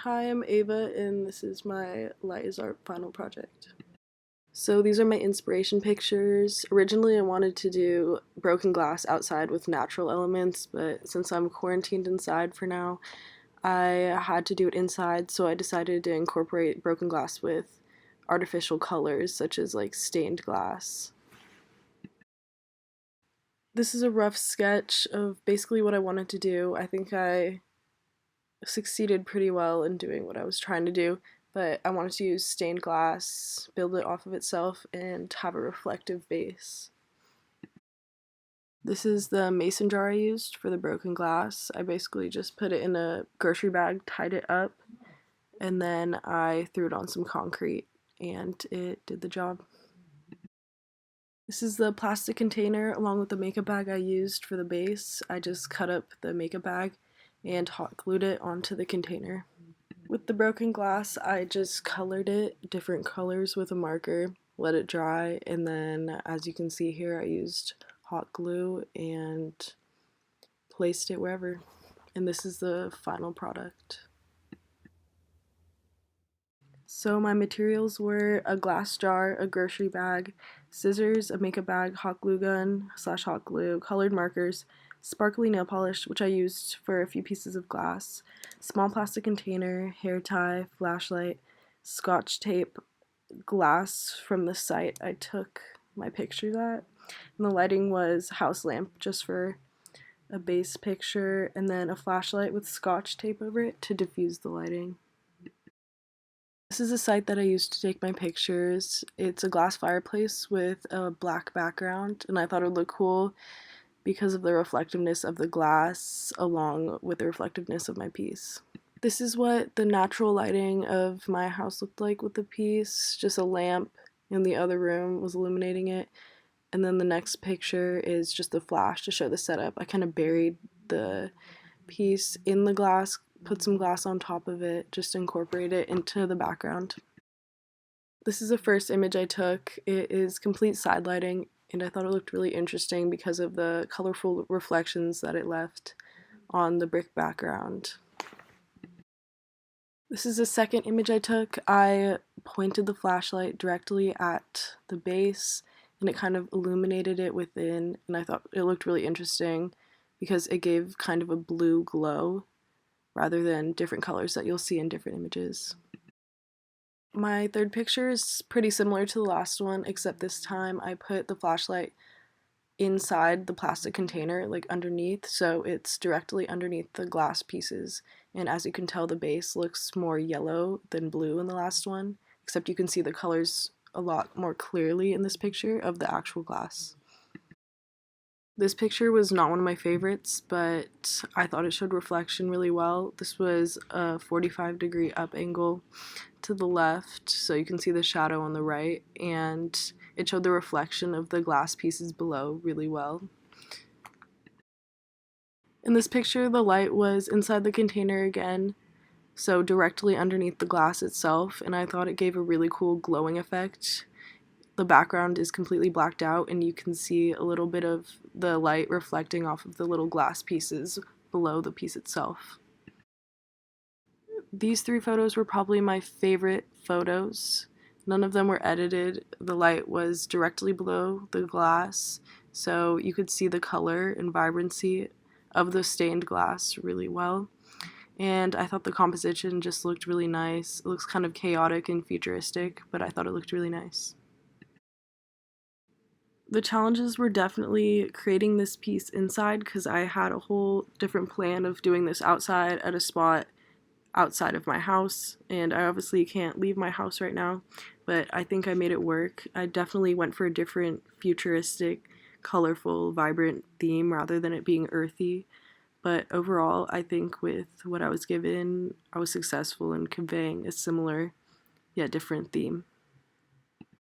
Hi, I'm Ava, and this is my Light is Art final project. So these are my inspiration pictures. Originally I wanted to do broken glass outside with natural elements, but since I'm quarantined inside for now, I had to do it inside, so I decided to incorporate broken glass with artificial colors such as like stained glass. This is a rough sketch of basically what I wanted to do. I think I succeeded pretty well in doing what I was trying to do, but I wanted to use stained glass, build it off of itself, and have a reflective base. This is the mason jar I used for the broken glass. I basically just put it in a grocery bag, tied it up, and then I threw it on some concrete, and it did the job. This is the plastic container along with the makeup bag I used for the base. I just cut up the makeup bag and hot glued it onto the container. With the broken glass, I just colored it different colors with a marker, let it dry, and then as you can see here, I used hot glue and placed it wherever. And this is the final product. So my materials were a glass jar, a grocery bag, scissors, a makeup bag, hot glue gun / hot glue, colored markers, sparkly nail polish, which I used for a few pieces of glass, small plastic container, hair tie, flashlight, scotch tape, glass from the site I took my pictures at, and the lighting was house lamp just for a base picture, and then a flashlight with scotch tape over it to diffuse the lighting. This is a site that I used to take my pictures. It's a glass fireplace with a black background, and I thought it would look cool because of the reflectiveness of the glass along with the reflectiveness of my piece. This is what the natural lighting of my house looked like with the piece. Just a lamp in the other room was illuminating it. And then the next picture is just the flash to show the setup. I kind of buried the piece in the glass, put some glass on top of it, just incorporate it into the background. This is the first image I took. It is complete side lighting, and I thought it looked really interesting because of the colorful reflections that it left on the brick background. This is the second image I took. I pointed the flashlight directly at the base, and it kind of illuminated it within, and I thought it looked really interesting because it gave kind of a blue glow rather than different colors that you'll see in different images. My third picture is pretty similar to the last one, except this time I put the flashlight inside the plastic container, like underneath, so it's directly underneath the glass pieces. And as you can tell, the base looks more yellow than blue in the last one, except you can see the colors a lot more clearly in this picture of the actual glass. This picture was not one of my favorites, but I thought it showed reflection really well. This was a 45-degree up angle to the left, so you can see the shadow on the right, and it showed the reflection of the glass pieces below really well. In this picture, the light was inside the container again, so directly underneath the glass itself, and I thought it gave a really cool glowing effect. The background is completely blacked out, and you can see a little bit of the light reflecting off of the little glass pieces below the piece itself. These three photos were probably my favorite photos. None of them were edited. The light was directly below the glass, so you could see the color and vibrancy of the stained glass really well. And I thought the composition just looked really nice. It looks kind of chaotic and futuristic, but I thought it looked really nice. The challenges were definitely creating this piece inside because I had a whole different plan of doing this outside at a spot outside of my house, and I obviously can't leave my house right now, but I think I made it work. I definitely went for a different futuristic, colorful, vibrant theme rather than it being earthy, but overall I think with what I was given, I was successful in conveying a similar yet different theme.